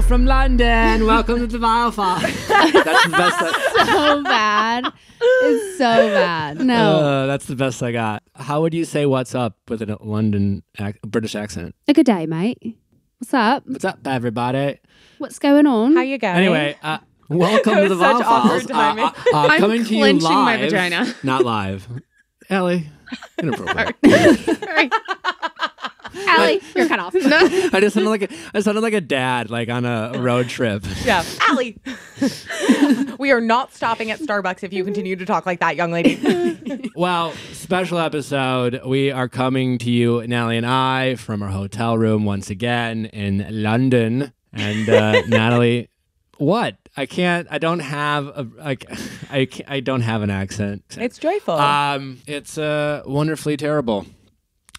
from London. Welcome to the Viall File. That's the best. So bad. It's so bad. No. That's the best I got. How would you say "what's up" with a British accent? A good day, mate. What's up? What's up, everybody? What's going on? How you going? Anyway, welcome to the Viall Files. I'm Coming to you live, my vagina. Not live. Ellie, inappropriate. Sorry. Allie, you're cut off. I just sounded like a dad, like on a road trip. Yeah, Allie. We are not stopping at Starbucks if you continue to talk like that, young lady. Well, special episode. We are coming to you, Natalie and I, from our hotel room once again in London. And Natalie, what? I don't have an accent. It's joyful. It's wonderfully terrible.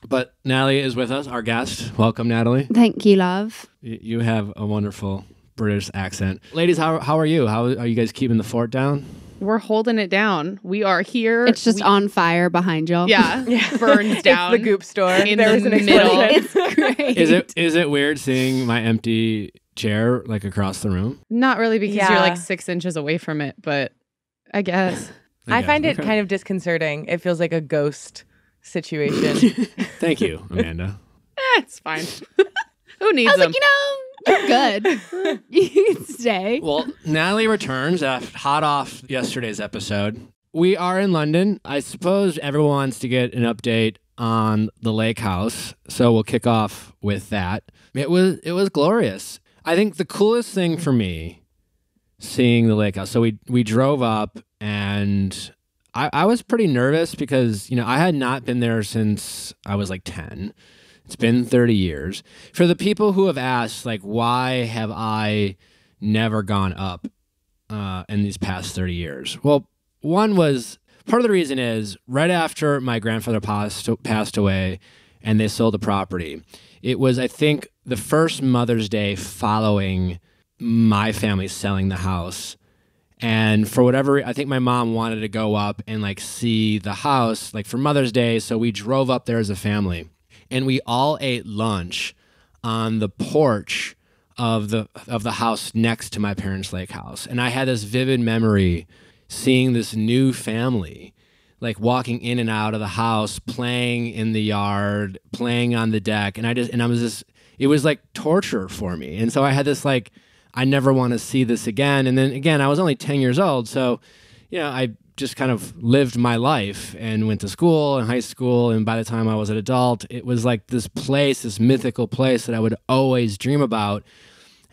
But Natalie is with us, our guest. Welcome, Natalie. Thank you, love. You have a wonderful British accent. Ladies, how are you? How are you guys keeping the fort down? We're holding it down. We are here. It's just on fire behind y'all. Yeah, burns down. It's the goop store. There's an middle. explosion. It's great. Is it weird seeing my empty chair like across the room? Not really, because Yeah. you're like 6 inches away from it, but I guess. I find it Okay. kind of disconcerting. It feels like a ghost situation. Thank you, Amanda. It's fine. Who needs I was them? like, you're good. You can stay. Well, Natalie returns hot off yesterday's episode. We are in London. I suppose everyone wants to get an update on the lake house, so we'll kick off with that. It was glorious. I think the coolest thing for me, seeing the lake house. So we drove up, and I was pretty nervous because, I had not been there since I was like 10. It's been 30 years. For the people who have asked, like, why have I never gone up in these past 30 years? Well, part of the reason is right after my grandfather passed away and they sold the property, it was, I think, the first Mother's Day following my family selling the house. And for whatever, I think my mom wanted to go up and like see the house like for Mother's Day. So we drove up there as a family and we all ate lunch on the porch of the house next to my parents' lake house. And I had this vivid memory seeing this new family like walking in and out of the house, playing in the yard, playing on the deck. And it was like torture for me. And so I had this like, I never want to see this again. And then again, I was only 10 years old. So, I just kind of lived my life and went to school and high school. And by the time I was an adult, it was like this mythical place that I would always dream about.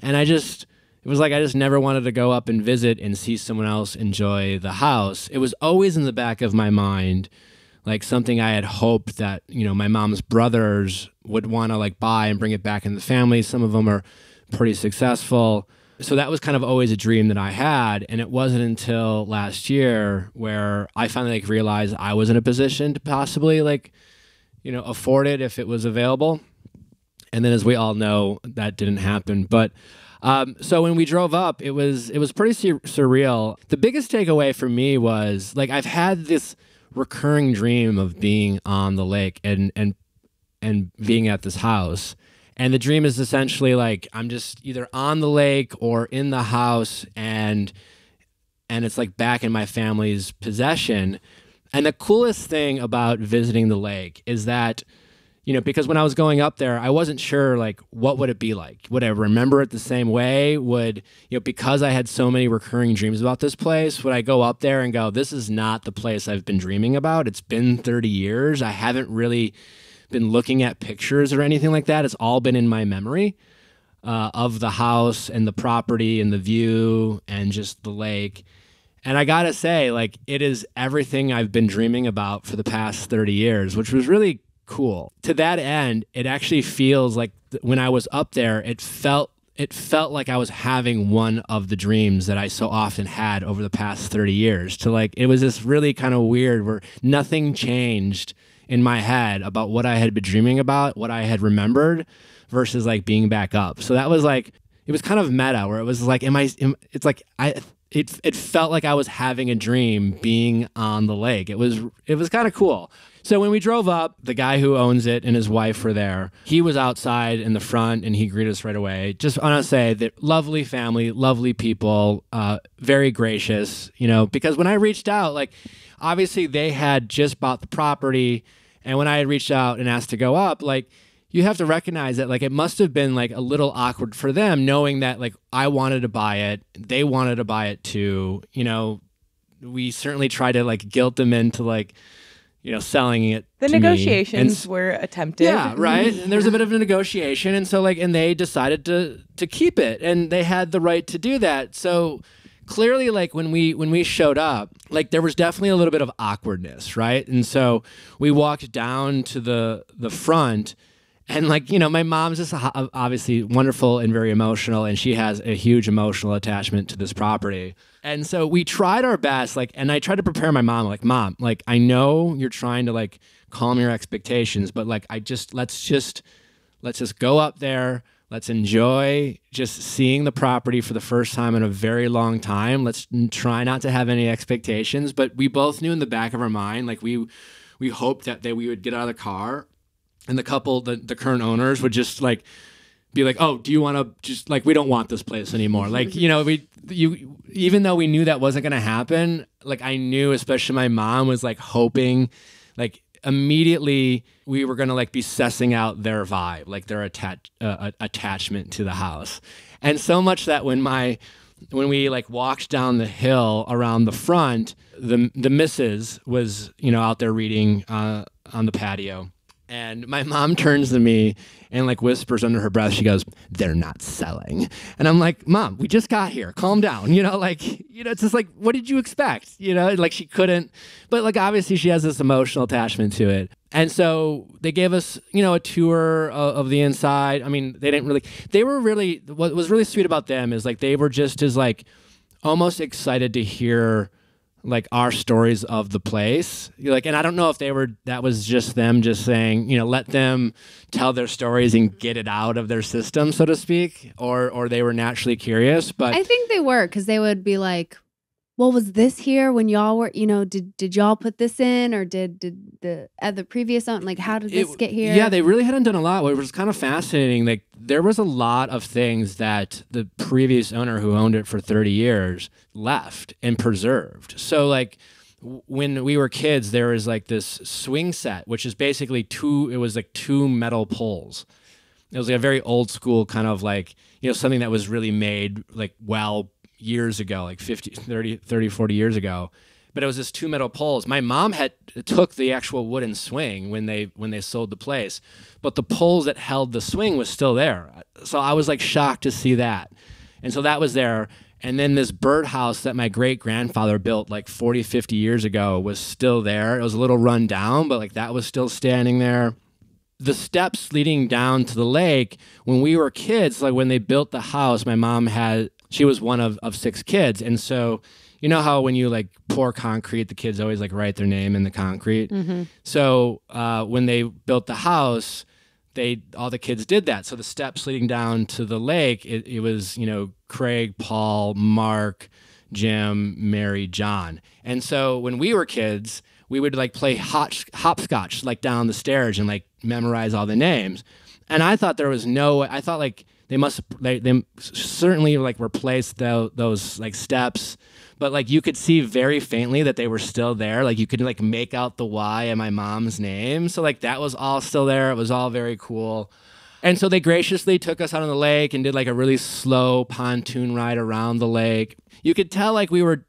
And it was like I just never wanted to go up and visit and see someone else enjoy the house. It was always in the back of my mind, like something I had hoped that, my mom's brothers would want to like buy and bring it back in the family. Some of them are pretty successful. So that was kind of always a dream that I had. And it wasn't until last year where I finally like realized I was in a position to possibly afford it if it was available. And then as we all know, that didn't happen. But so when we drove up, it was pretty surreal. The biggest takeaway for me was like I've had this recurring dream of being on the lake and being at this house. And the dream is essentially like I'm just either on the lake or in the house and it's like back in my family's possession. And the coolest thing about visiting the lake is that, because when I was going up there, I wasn't sure like what would it be like? Would I remember it the same way? Because I had so many recurring dreams about this place, would I go up there and go, this is not the place I've been dreaming about? It's been 30 years. I haven't really been looking at pictures or anything like that. It's all been in my memory of the house and the property and the view and just the lake. And I gotta say, like, it is everything I've been dreaming about for the past 30 years, which was really cool. To that end, it actually feels like when I was up there, it felt like I was having one of the dreams that I so often had over the past 30 years. It was this really kind of weird where nothing changed in my head about what I had been dreaming about, what I had remembered versus like being back up. So that was like, it was kind of meta where it was like, it felt like I was having a dream being on the lake. It was kind of cool. So when we drove up, the guy who owns it and his wife were there. He was outside in the front and he greeted us right away. Just want to say that lovely family, lovely people, very gracious, because when I reached out, like obviously they had just bought the property. And when I had reached out and asked to go up, like you have to recognize that like it must have been like a little awkward for them knowing that like I wanted to buy it. They wanted to buy it too. We certainly tried to like guilt them into like, selling it. The to negotiations were attempted. Yeah, right. And there's a bit of a negotiation. And so and they decided to keep it and they had the right to do that. So clearly like when we showed up, like there was definitely a little bit of awkwardness, right? And so we walked down to the front and like, my mom's just obviously wonderful and very emotional and she has a huge emotional attachment to this property. And so we tried our best, like, and I tried to prepare my mom, like, Mom, like, I know you're trying to like calm your expectations, but like, let's just go up there. Let's enjoy just seeing the property for the first time in a very long time. Let's try not to have any expectations, but we both knew in the back of our mind, like we hoped that we would get out of the car and the couple, the current owners would just like, be like, oh, do you want to just like, we don't want this place anymore. Like, even though we knew that wasn't going to happen, like I knew, especially my mom was like hoping, like immediately we were going to like be sussing out their vibe, like their attachment to the house. And so much that when we like walked down the hill around the front, the missus was, out there reading on the patio. And my mom turns to me and like whispers under her breath, she goes, "They're not selling." And I'm like, "Mom, we just got here. Calm down." It's just like, what did you expect? Like she couldn't, but like obviously she has this emotional attachment to it. And so they gave us, a tour of the inside. I mean, what was really sweet about them is like, they were just as like almost excited to hear like our stories of the place. Like, and I don't know if that was just them just saying, let them tell their stories and get it out of their system, so to speak, or they were naturally curious. But I think they were, because they would be like, well, was this here when y'all were, did y'all put this in, or did the previous owner, like how did this get here? Yeah, they really hadn't done a lot, which was kind of fascinating. Like there was a lot of things that the previous owner who owned it for 30 years left and preserved. So like when we were kids, there was like this swing set, which is basically two metal poles. It was like a very old school kind of like, something that was really made like years ago, like 30, 40 years ago. But it was this two metal poles. My mom had took the actual wooden swing when they sold the place, but the poles that held the swing was still there. So I was like shocked to see that. And so that was there. And then this birdhouse that my great grandfather built like 40, 50 years ago was still there. It was a little run down, but like that was still standing there. The steps leading down to the lake, when we were kids, like when they built the house, my mom she was one of 6 kids. And so, you know how when you like pour concrete, the kids always like write their name in the concrete. Mm-hmm. So when they built the house, all the kids did that. So the steps leading down to the lake, it was, Craig, Paul, Mark, Jim, Mary, John. And so when we were kids, we would like play hopscotch like down the stairs and like memorize all the names. And I thought I thought like they certainly like replaced those like steps, but like you could see very faintly that they were still there. Like you could like make out the Y in my mom's name. So like that was all still there. It was all very cool. And so they graciously took us out on the lake and did like a really slow pontoon ride around the lake. You could tell like we were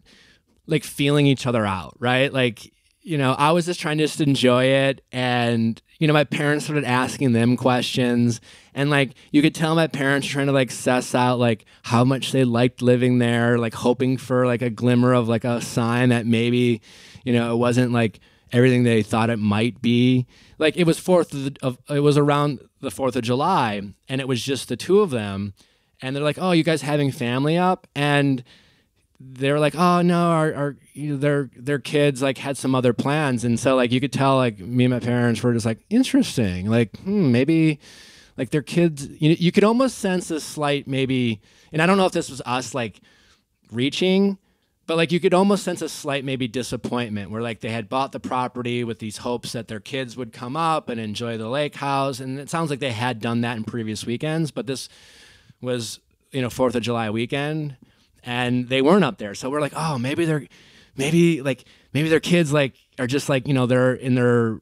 like feeling each other out, right? Like, I was just trying to just enjoy it. And, my parents started asking them questions. And like, you could tell my parents trying to like suss out like how much they liked living there, like hoping for like a glimmer of like a sign that maybe, it wasn't like everything they thought it might be. Like it was it was around the 4th of July and it was just the two of them. And they're like, "Oh, you guys having family up?" And they were like, "Oh no, their kids like had some other plans." And so like you could tell like me and my parents were just like, interesting, like maybe like their kids, you could almost sense a slight maybe, and I don't know if this was us like reaching, But like you could almost sense a slight maybe disappointment where like they had bought the property with these hopes that their kids would come up and enjoy the lake house. And it sounds like they had done that in previous weekends, but this was, 4th of July weekend and they weren't up there. So we're like, oh, maybe their kids like are just like, they're in their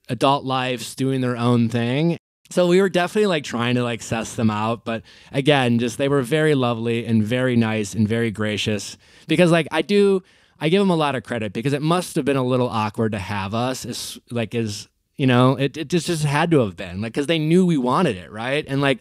adult lives doing their own thing. So we were definitely like trying to like suss them out. But again, just they were very lovely and very nice and very gracious because like I give them a lot of credit because it must have been a little awkward to have us it just had to have been like, cause they knew we wanted it. Right. And like,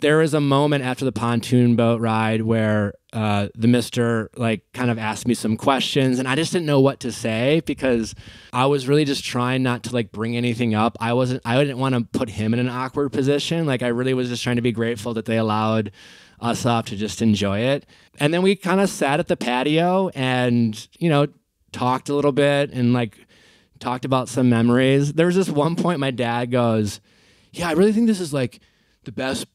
there was a moment after the pontoon boat ride where the mister like kind of asked me some questions and I just didn't know what to say because I was really just trying not to like bring anything up. I didn't want to put him in an awkward position. Like I really was just trying to be grateful that they allowed us up to just enjoy it. And then we kind of sat at the patio and, talked a little bit and like talked about some memories. There was this one point my dad goes, yeah, I really think this is like the best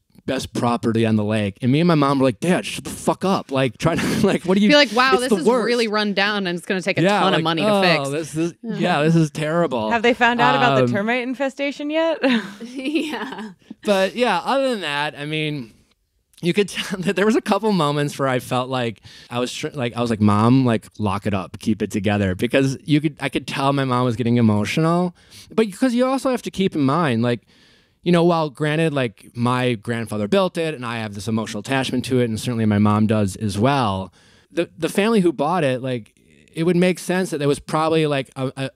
property on the lake. And me and my mom were like, Dad, shut the fuck up. Like trying to like, what do you feel like, wow, this is worst. Really run down and it's going to take a ton of money to fix. This is terrible. Have they found out about the termite infestation yet? Yeah. But yeah, other than that, I mean, you could tell that there was a couple moments where I felt like I was like, Mom, like lock it up, keep it together, because I could tell my mom was getting emotional. But because you also have to keep in mind, like, while granted, like my grandfather built it and I have this emotional attachment to it, and certainly my mom does as well, the family who bought it, like it would make sense that there was probably like a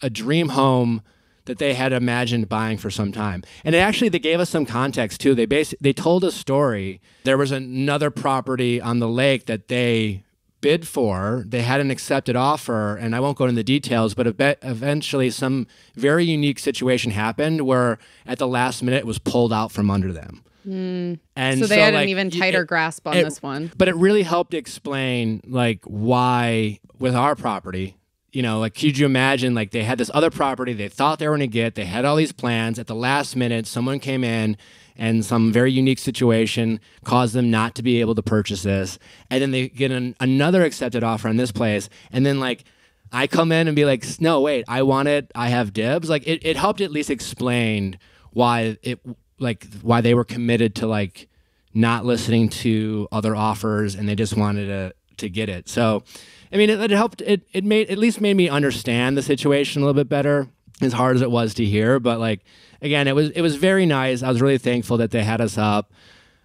dream home that they had imagined buying for some time. And they gave us some context too. They told a story. There was another property on the lake that they bid for. They had an accepted offer, and I won't go into the details, but eventually some very unique situation happened where at the last minute it was pulled out from under them. And so they had an even tighter grasp on this one. But it really helped explain like why with our property, like could you imagine like they had this other property they thought they were going to get, they had all these plans, at the last minute someone came in and some very unique situation caused them not to be able to purchase this. And then they get another accepted offer on this place. And then like I come in and be like, no, wait, I want it. I have dibs. Like it helped at least explain why they were committed to like not listening to other offers and they just wanted to get it. So, I mean, it helped. It at least made me understand the situation a little bit better, as hard as it was to hear. But like, again, it was very nice. I was really thankful that they had us up.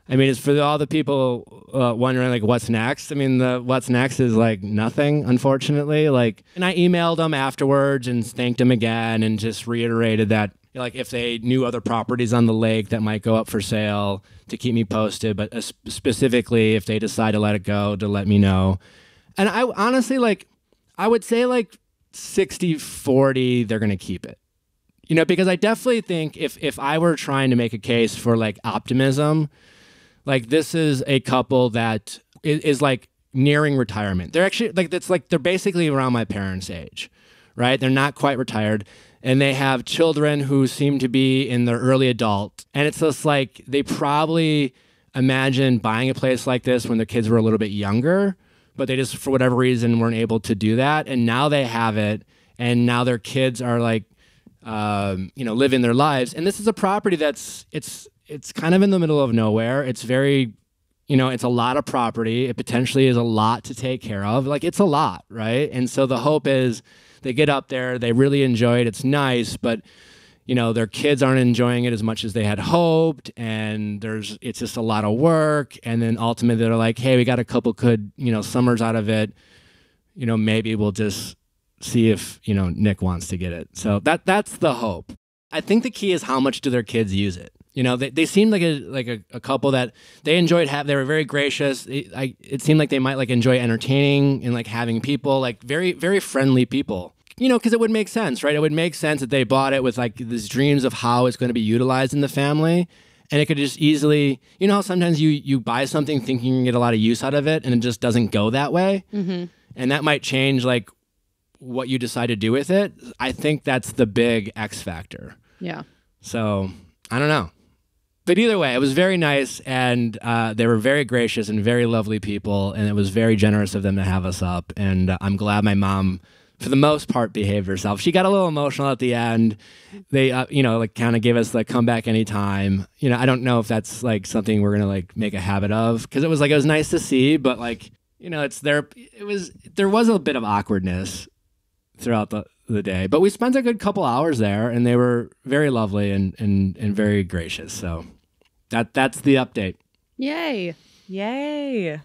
I mean, it's for all the people wondering like what's next. I mean, what's next is like nothing, unfortunately. Like, and I emailed them afterwards and thanked them again and just reiterated that like if they knew other properties on the lake that might go up for sale, to keep me posted. But specifically, if they decide to let it go, to let me know. And I honestly I would say like 60-40, they're going to keep it. Because I definitely think if I were trying to make a case for like optimism, like this is a couple that is like nearing retirement. They're actually they're basically around my parents' age, right? They're not quite retired, and they have children who seem to be in their early adult. And it's just like they probably imagined buying a place like this when their kids were a little bit younger, but they just, for whatever reason, weren't able to do that. And now they have it, and now their kids are like, living their lives. And this is a property it's kind of in the middle of nowhere. It's very, it's a lot of property. It potentially is a lot to take care of. Like it's a lot, right? And so the hope is they get up there, they really enjoy it. It's nice, but their kids aren't enjoying it as much as they had hoped, and it's just a lot of work. And then ultimately they're like, hey, we got a couple good, summers out of it. Maybe we'll just see if, Nick wants to get it. So that's the hope. I think the key is how much do their kids use it. They seemed like a couple that they enjoyed they were very gracious. It seemed like they might like enjoy entertaining and like having people, like very, very friendly people. Because it would make sense, right? It would make sense that they bought it with like these dreams of how it's going to be utilized in the family. And it could just easily, how sometimes you buy something thinking you can get a lot of use out of it, and it just doesn't go that way. Mm-hmm. And that might change like what you decide to do with it. I think that's the big X factor. Yeah. So I don't know. But either way, it was very nice, and they were very gracious and very lovely people, and it was very generous of them to have us up. And I'm glad my mom, for the most part, behaved herself. She got a little emotional at the end. They, like kind of gave us like come back anytime. I don't know if that's like something we're gonna like make a habit of, because it was nice to see, but like it's there. There was a bit of awkwardness throughout the day, but we spent a good couple hours there, and they were very lovely and very gracious. So that's the update. Yay. Yay.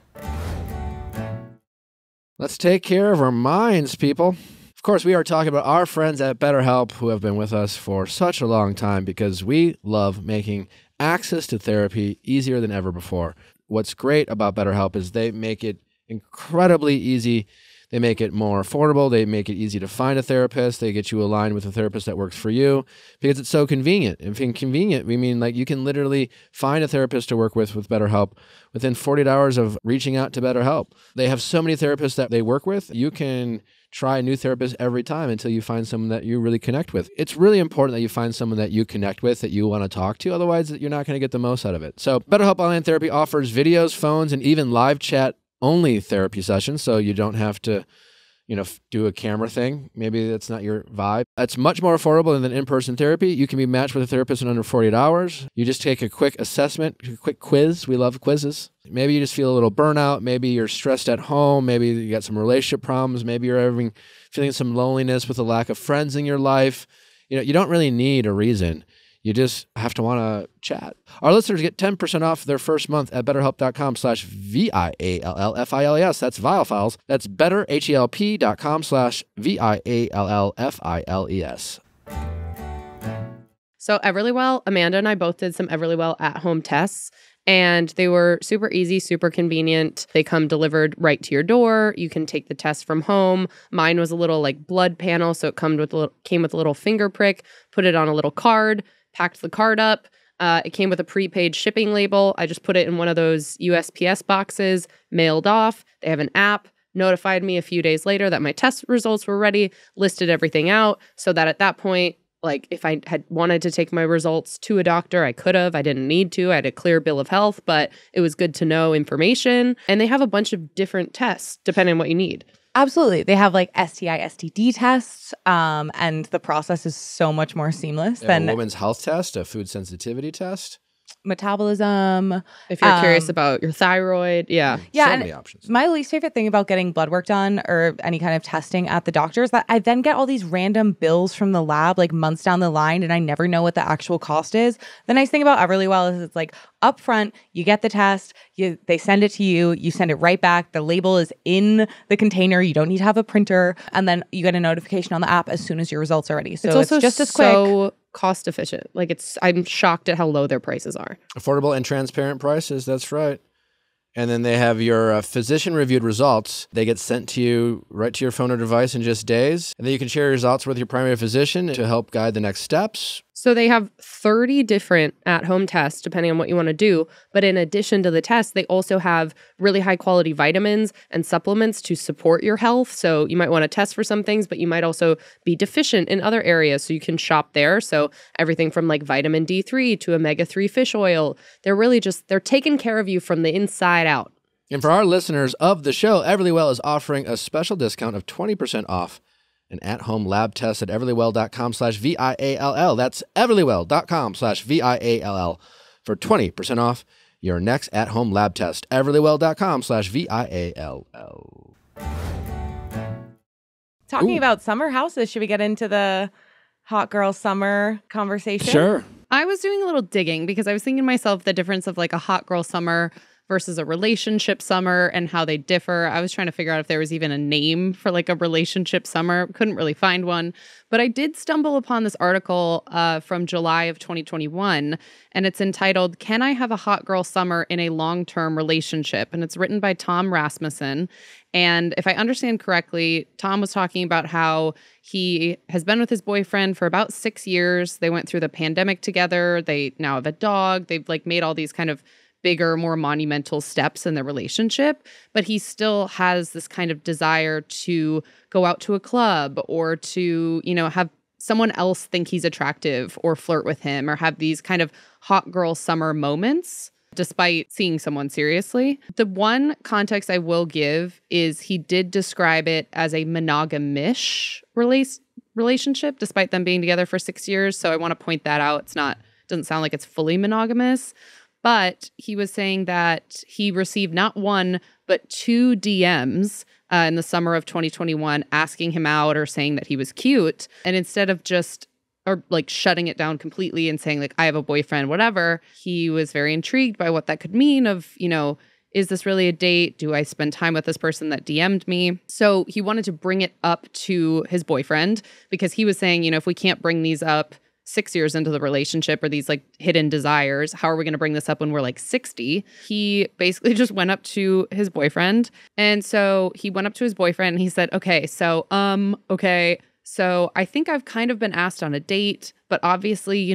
Let's take care of our minds, people. Of course, we are talking about our friends at BetterHelp who have been with us for such a long time because we love making access to therapy easier than ever before. What's great about BetterHelp is they make it incredibly easy. They make it more affordable. They make it easy to find a therapist. They get you aligned with a therapist that works for you because it's so convenient. And in convenient, we mean like you can literally find a therapist to work with BetterHelp within 48 hours of reaching out to BetterHelp. They have so many therapists that they work with. You can try a new therapist every time until you find someone that you really connect with. It's really important that you find someone that you connect with, that you want to talk to. Otherwise, you're not going to get the most out of it. So BetterHelp Online Therapy offers videos, phones, and even live chat only therapy sessions, so you don't have to, do a camera thing. Maybe that's not your vibe. It's much more affordable than in-person therapy. You can be matched with a therapist in under 48 hours. You just take a quick assessment, a quick quiz. We love quizzes. Maybe you just feel a little burnout. Maybe you're stressed at home. Maybe you got some relationship problems. Maybe you're feeling some loneliness with a lack of friends in your life. You don't really need a reason. You just have to want to chat. Our listeners get 10% off their first month at betterhelp.com/VIALLFILES. That's Viall Files. That's betterhelp.com/VIALLFILES. So Everlywell, Amanda and I both did some Everlywell at-home tests, and they were super easy, super convenient. They come delivered right to your door. You can take the test from home. Mine was a little like blood panel, so it came with a little finger prick, put it on a little card, packed the card up. It came with a prepaid shipping label. I just put it in one of those USPS boxes, mailed off. They have an app, notified me a few days later that my test results were ready, listed everything out so that at that point, like if I had wanted to take my results to a doctor, I could have. I didn't need to. I had a clear bill of health, but it was good to know information. And they have a bunch of different tests depending on what you need. Absolutely. They have like STI, STD tests, and the process is so much more seamless than a women's health test, a food sensitivity test. Metabolism. If you're curious about your thyroid, yeah. Yeah, so many options. My least favorite thing about getting blood work done or any kind of testing at the doctor is that I then get all these random bills from the lab like months down the line and I never know what the actual cost is. The nice thing about Everlywell is it's like up front, you get the test, they send it to you, you send it right back. The label is in the container. You don't need to have a printer. And then you get a notification on the app as soon as your results are ready. So it's also just as quick. So cost efficient. Like I'm shocked at how low their prices are. Affordable and transparent prices. That's right. And then they have your physician-reviewed results. They get sent to you right to your phone or device in just days. And then you can share your results with your primary physician to help guide the next steps. So they have 30 different at-home tests, depending on what you want to do. But in addition to the tests, they also have really high-quality vitamins and supplements to support your health. So you might want to test for some things, but you might also be deficient in other areas. So you can shop there. So everything from like vitamin D3 to omega-3 fish oil. They're taking care of you from the inside out. And for our listeners of the show, Everlywell is offering a special discount of 20% off an at-home lab test at everlywell.com/VIALL. That's everlywell.com/VIALL for 20% off your next at-home lab test. everlywell.com/VIALL. Talking about summer houses, should we get into the hot girl summer conversation? Sure. I was doing a little digging because I was thinking to myself the difference of like a hot girl summer versus a relationship summer and how they differ. I was trying to figure out if there was even a name for like a relationship summer. Couldn't really find one. But I did stumble upon this article from July of 2021, and it's entitled, "Can I Have a Hot Girl Summer in a Long-Term Relationship?" And it's written by Tom Rasmussen. And if I understand correctly, Tom was talking about how he has been with his boyfriend for about 6 years. They went through the pandemic together. They now have a dog. They've like made all these kind of bigger, more monumental steps in their relationship, but he still has this kind of desire to go out to a club or to, have someone else think he's attractive or flirt with him or have these kind of hot girl summer moments despite seeing someone seriously. The one context I will give is he did describe it as a monogamish relationship despite them being together for 6 years. So I want to point that out. Doesn't sound like it's fully monogamous, but he was saying that he received not one, but 2 DMs in the summer of 2021 asking him out or saying that he was cute. And instead of or like shutting it down completely and saying like, I have a boyfriend, whatever, he was very intrigued by what that could mean of, is this really a date? Do I spend time with this person that DM'd me? So he wanted to bring it up to his boyfriend because he was saying, if we can't bring these up 6 years into the relationship or these like hidden desires, how are we going to bring this up when we're like 60? He basically just went up to his boyfriend. And so he went up to his boyfriend and he said, okay, so I think I've kind of been asked on a date, but obviously,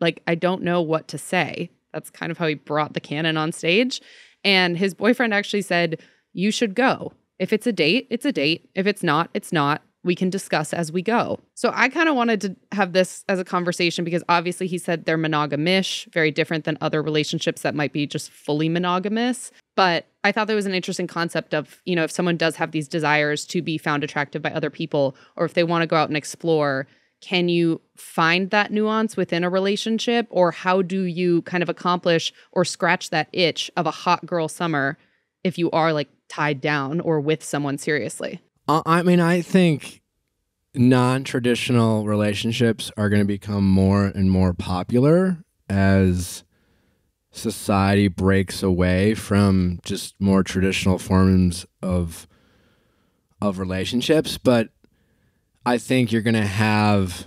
like I don't know what to say. That's kind of how he brought the canon on stage. And his boyfriend actually said, you should go. If it's a date, it's a date. If it's not, it's not. We can discuss as we go. So I kind of wanted to have this as a conversation because obviously he said they're monogamish, very different than other relationships that might be just fully monogamous. But I thought that was an interesting concept of, if someone does have these desires to be found attractive by other people, or if they want to go out and explore, can you find that nuance within a relationship? Or how do you kind of accomplish or scratch that itch of a hot girl summer if you are like tied down or with someone seriously? I think non-traditional relationships are going to become more and more popular as society breaks away from just more traditional forms of relationships. But I think you're going to have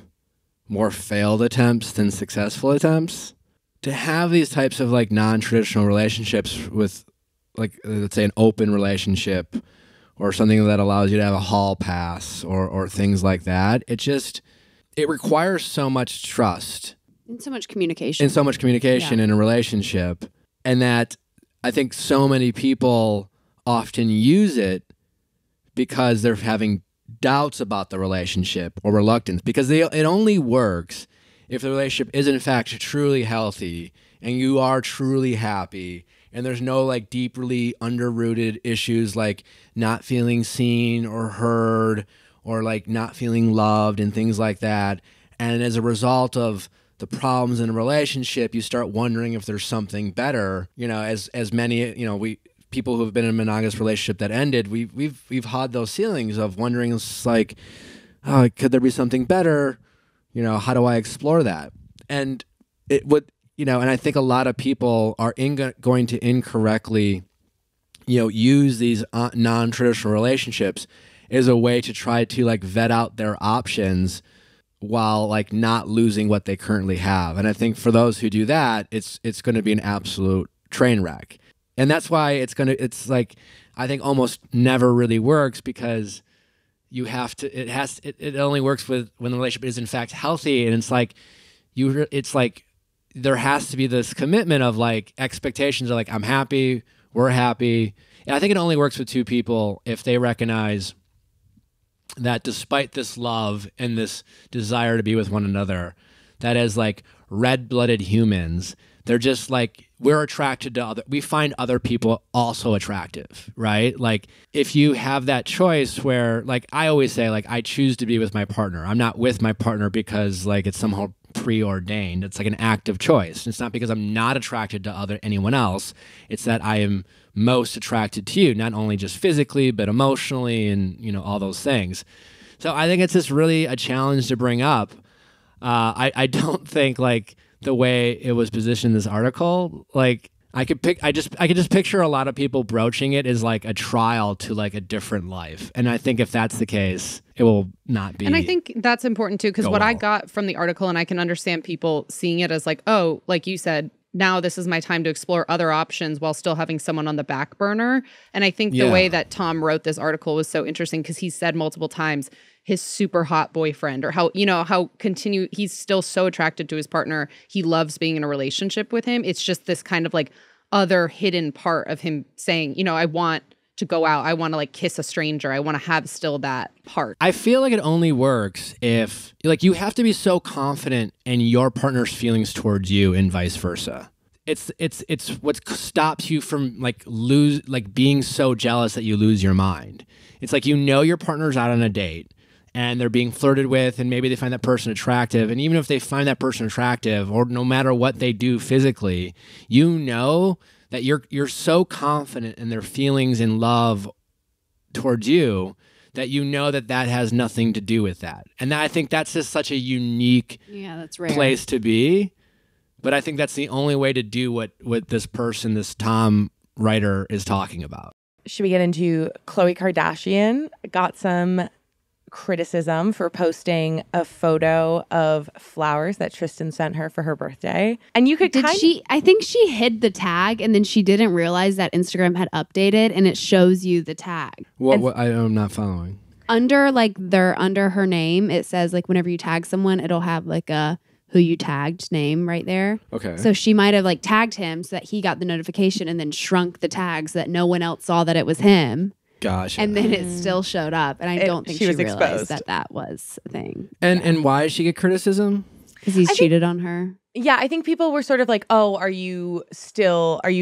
more failed attempts than successful attempts. To have these types of like non-traditional relationships with like, let's say an open relationship or something that allows you to have a hall pass or things like that. It requires so much trust. And so much communication. In a relationship. And that I think so many people often use it because they're having doubts about the relationship or reluctance. Because it only works if the relationship is in fact truly healthy and you are truly happy and there's no like deeply underrooted issues like not feeling seen or heard or like not feeling loved and things like that. And as a result of the problems in a relationship, you start wondering if there's something better. As many, people who have been in a monogamous relationship that ended, we've had those feelings of wondering, it's like, oh, could there be something better? How do I explore that? And it would, and I think a lot of people are going to incorrectly, use these non-traditional relationships as a way to try to like vet out their options while like not losing what they currently have. And I think for those who do that, it's going to be an absolute train wreck. And that's why it's like, I think almost never really works because it only works when the relationship is in fact healthy. And it's like, there has to be this commitment of like expectations of like, I'm happy, we're happy. And I think it only works with two people if they recognize that despite this love and this desire to be with one another, that as like red-blooded humans, they're just like, we're attracted to we find other people also attractive, right? Like if you have that choice where like, I always say like, I choose to be with my partner. I'm not with my partner because like it's somehow preordained. It's like an active choice. It's not because I'm not attracted to anyone else. It's that I am most attracted to you, not only just physically, but emotionally and, all those things. So I think it's just really a challenge to bring up. I don't think like the way it was positioned in this article, like I could just picture a lot of people broaching it as like a trial to like a different life. And I think if that's the case, it will not be. And I think that's important too, because what I got from the article, and I can understand people seeing it as like, oh, like you said, now this is my time to explore other options while still having someone on the back burner. And I think the way that Tom wrote this article was so interesting because he said multiple times his super hot boyfriend, or how he's still so attracted to his partner. He loves being in a relationship with him. It's just this kind of like other hidden part of him saying, I want to go out. I want to like kiss a stranger. I want to have still that part. I feel like it only works if like you have to be so confident in your partner's feelings towards you and vice versa. It's what stops you from like being so jealous that you lose your mind. It's like, you know, your partner's out on a date and they're being flirted with, and maybe they find that person attractive. And even if they find that person attractive, or no matter what they do physically, you know that you're so confident in their feelings and love towards you that you know that that has nothing to do with that. And I think that's just such a unique that's rare. place to be. But I think that's the only way to do what this person, this Tom writer, is talking about. Should we get into Khloe Kardashian? Got some criticism for posting a photo of flowers that Tristan sent her for her birthday. And you could I think she hid the tag, and then she didn't realize that Instagram had updated, and it shows you the tag. What I'm not following. Under her name, it says like whenever you tag someone, it'll have like a who you tagged name right there. Okay. So she might have like tagged him so that he got the notification and then shrunk the tag so that no one else saw that it was him. Gosh. And then it still showed up. And I don't think she was realized exposed. that was a thing. And why did she get criticism? Because he's cheated on her. Yeah, I think people were sort of like, oh, are you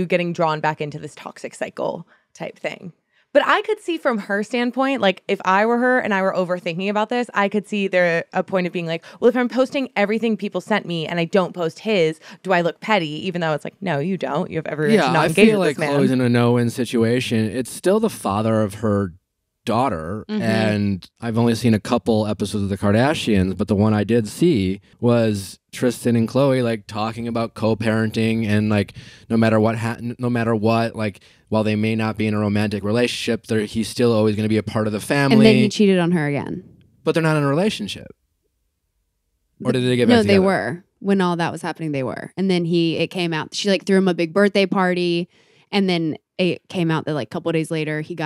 getting drawn back into this toxic cycle type thing? But I could see from her standpoint, like if I were her and I were overthinking about this, I could see there a point of being like, well, if I'm posting everything people sent me and I don't post his, do I look petty? Even though it's like, no, you don't. You have every right to not engage with this man. I feel like Khloe's in a no-win situation. It's still the father of her daughter, and I've only seen a couple episodes of the Kardashians, but the one I did see was Tristan and Khloe like talking about co-parenting, and like no matter what, like while they may not be in a romantic relationship, he's still always going to be a part of the family. And then he cheated on her again. But they're not in a relationship. Or did they get back together? No, they were. When all that was happening, they were. And then it came out. She like threw him a big birthday party, and then it came out that like a couple of days later he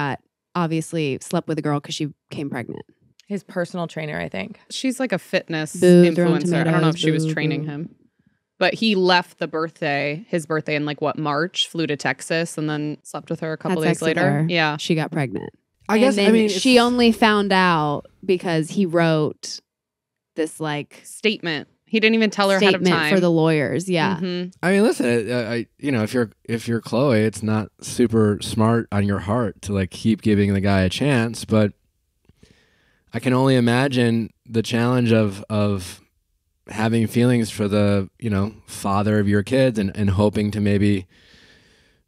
obviously slept with a girl because she became pregnant. His personal trainer, I think. She's like a fitness Boo, influencer. I don't know if she was boo, training boo. him. But he left his birthday in like March, flew to Texas, and then slept with her a couple days later. Yeah. She got pregnant. I guess, I mean, she only found out because he wrote this like statement. He didn't even tell her ahead of time for the lawyers. Yeah. Mm-hmm. I mean, listen, if you're Khloe, it's not super smart on your heart to like keep giving the guy a chance, but I can only imagine the challenge of having feelings for the, father of your kids and hoping to maybe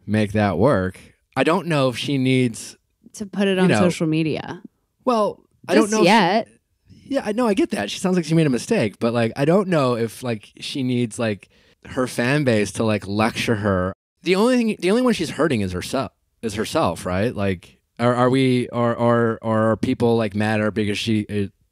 make that work. I don't know if she needs to put it on social media. Well, I don't know yet. Yeah, I know. I get that. She sounds like she made a mistake, but like, I don't know if like she needs like her fan base to like lecture her. The only one she's hurting is herself, right? Like, are people like mad at her because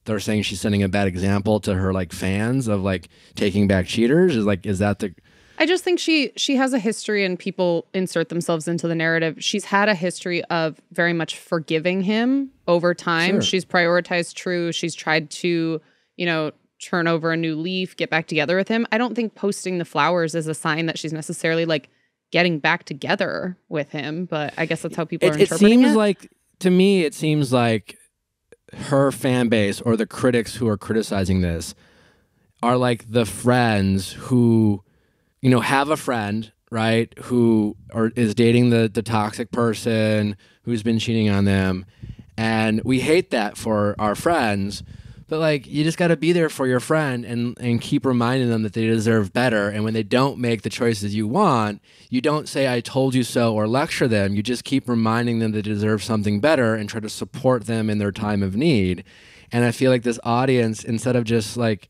they're saying she's setting a bad example to her like fans of like taking back cheaters? Is that the? I just think she has a history, and people insert themselves into the narrative. She's had a history of very much forgiving him over time. Sure. She's prioritized True. She's tried to, turn over a new leaf, get back together with him. I don't think posting the flowers is a sign that she's necessarily like getting back together with him, but I guess that's how people are interpreting it. To me, it seems like her fan base or the critics who are criticizing this are like the friends who, have a friend, right, who is dating the toxic person who's been cheating on them. And we hate that for our friends, but like, you just got to be there for your friend and keep reminding them that they deserve better. And when they don't make the choices you want, you don't say, I told you so, or lecture them. You just keep reminding them they deserve something better and try to support them in their time of need. And I feel like this audience, instead of just like,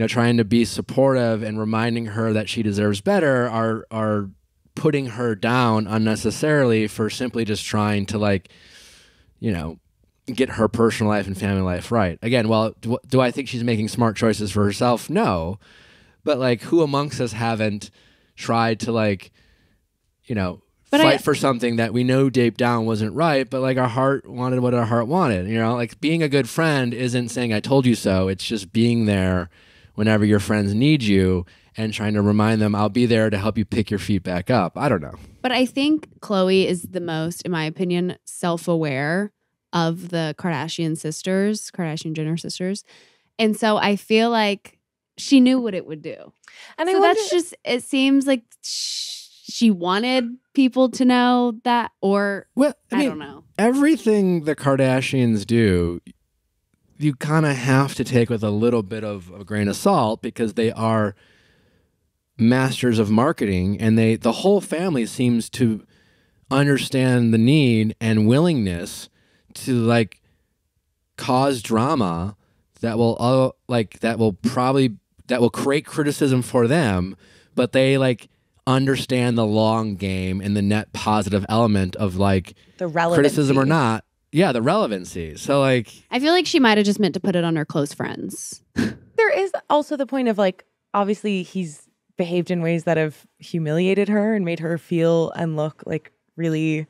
trying to be supportive and reminding her that she deserves better, are putting her down unnecessarily for simply just trying to like, get her personal life and family life right. Again, well, do I think she's making smart choices for herself? No. But like, who amongst us haven't tried to like, fight for something that we know deep down wasn't right, but like our heart wanted what our heart wanted. Like being a good friend isn't saying I told you so. It's just being there whenever your friends need you and trying to remind them, I'll be there to help you pick your feet back up. I don't know. But I think Khloe is the most, in my opinion, self-aware of the Kardashian Jenner sisters. And so I feel like she knew what it would do. And so that's just, it seems like she wanted people to know that, or Well, I don't know. Everything the Kardashians do, you kind of have to take with a little bit of a grain of salt because they are masters of marketing, and the whole family seems to understand the need and willingness to like cause drama that will create criticism for them, but they like understand the long game and the net positive element of like the relevancy. Criticism or not. Yeah, the relevancy. So like I feel like she might have just meant to put it on her close friends. There is also the point of like, obviously he's behaved in ways that have humiliated her and made her feel and look like really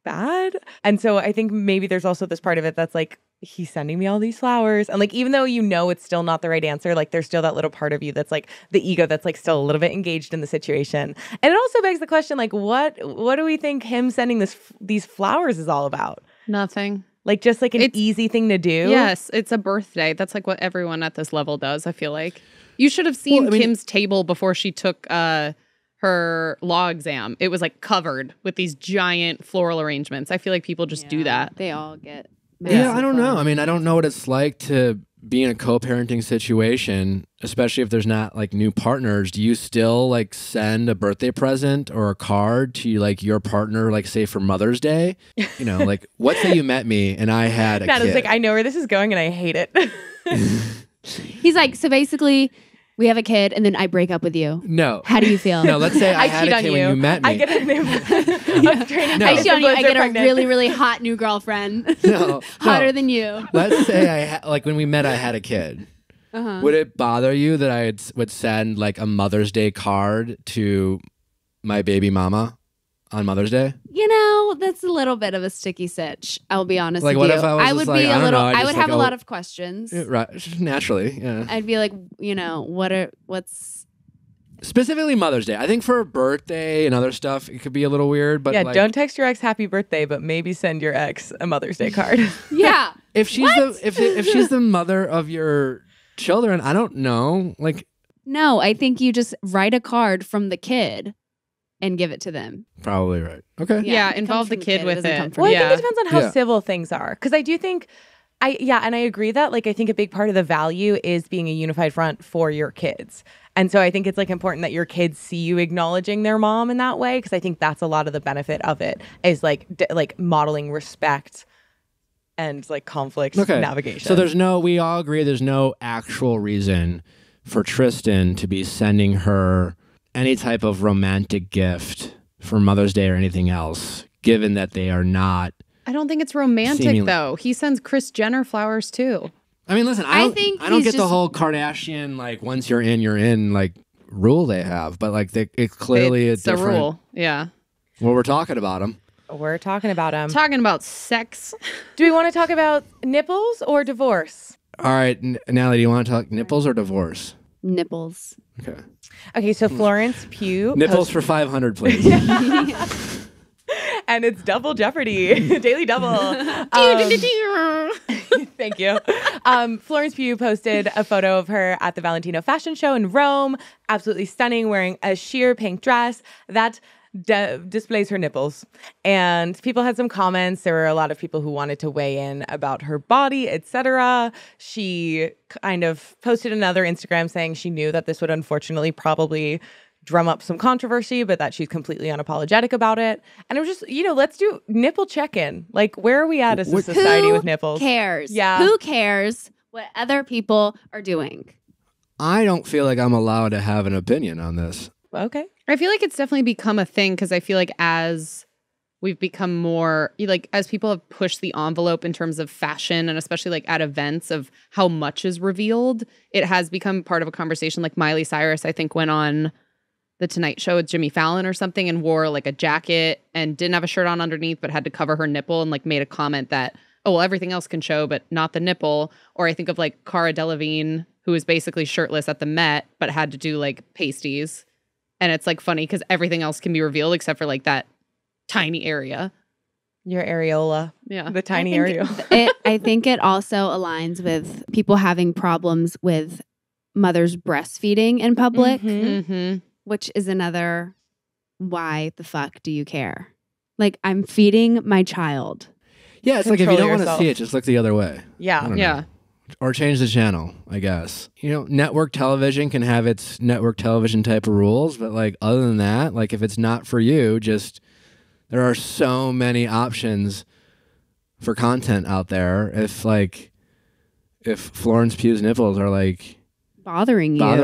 bad. And so I think maybe there's also this part of it that's like, he's sending me all these flowers. And like, even though you know it's still not the right answer, like there's still that little part of you that's like the ego that's like still a little bit engaged in the situation. And it also begs the question, like, what do we think him sending these flowers is all about? Nothing. Like just like an easy thing to do? Yes, it's a birthday. That's like what everyone at this level does, I feel like. You should have seen Kim's table before she took her law exam. It was like covered with these giant floral arrangements. I feel like people just do that. They all get Yeah, I don't know. I mean, I don't know what it's like to be in a co-parenting situation, especially if there's not like new partners. Do you still like send a birthday present or a card to like your partner, like say for Mother's Day? You know, like let's say you met me and I had a Natalie's kid. like, I know where this is going and I hate it. He's like, so basically we have a kid and then I break up with you. No. How do you feel? No, let's say I had cheat a on kid when you met me. I get a new No. I cheat on you. I get a really, really hot new girlfriend. No, Hotter no. than you. Let's say like when we met, I had a kid. Uh-huh. Would it bother you that I would send like a Mother's Day card to my baby mama on Mother's Day? You know, that's a little bit of a sticky sitch. I'll be honest Like, with what you. if I was just would like, be I a don't little. know, I I would just, have like, a lot of questions. Right, naturally, yeah. I'd be like, you know, what's Specifically Mother's Day. I think for a birthday and other stuff, it could be a little weird. But yeah, like, don't text your ex happy birthday, but maybe send your ex a Mother's Day card. yeah. if she's if she's the mother of your children, I don't know. Like, No, I think you just write a card from the kid and give it to them. probably right. Okay. Yeah, it involve comes the from kid with doesn't it. come from Well, you. I think it depends on how Yeah. civil things are. Because I do think, and I agree that, like, I think a big part of the value is being a unified front for your kids. And so I think it's, like, important that your kids see you acknowledging their mom in that way. Because I think that's a lot of the benefit of it is, like, modeling respect and, like, conflict navigation. So we all agree there's no actual reason for Tristan to be sending her any type of romantic gift for Mother's Day or anything else, given that they are not. I don't think it's romantic though. He sends Kris Jenner flowers too. I mean, listen, I don't get the whole Kardashian like once you're in like rule they have, but like it's clearly It's a a different rule. Yeah. Well, we're talking about them. We're talking about them. Talking about sex. Do we want to talk about nipples or divorce? All right, Natalie, do you want to talk nipples or divorce? Nipples. Okay. Okay, so Florence Pugh. Nipples for 500, please. And it's double jeopardy. Daily double. Thank you. Florence Pugh posted a photo of her at the Valentino fashion show in Rome. Absolutely stunning, wearing a sheer pink dress that displays her nipples. And people had some comments. There were a lot of people who wanted to weigh in about her body, etc. She kind of posted another Instagram saying she knew that this would unfortunately probably drum up some controversy, but that she's completely unapologetic about it. And it was just, let's do nipple check-in. Like, where are we at as a society with nipples? Who cares? Yeah. Who cares what other people are doing? I don't feel like I'm allowed to have an opinion on this. Okay. I feel like it's definitely become a thing because I feel like as we've become more, like as people have pushed the envelope in terms of fashion and especially like at events of how much is revealed, it has become part of a conversation. Like Miley Cyrus, I think, went on The Tonight Show with Jimmy Fallon or something and wore like a jacket and didn't have a shirt on underneath but had to cover her nipple and like made a comment that, oh, well, everything else can show but not the nipple. Or I think of like Cara Delevingne, who was basically shirtless at the Met, but had to do like pasties. And it's like funny because everything else can be revealed except for like that tiny area. Your areola. Yeah. The tiny areola. I think it also aligns with people having problems with mothers breastfeeding in public, which is another why the fuck do you care? Like, I'm feeding my child. Yeah, it's like if you Control don't want to yourself. see it, just look the other way. I Yeah. don't know. Yeah. Or change the channel, I guess. You know, network television can have its network television type of rules, but like other than that, like if it's not for you, just there are so many options for content out there. If Florence Pugh's nipples are like Bothering you. I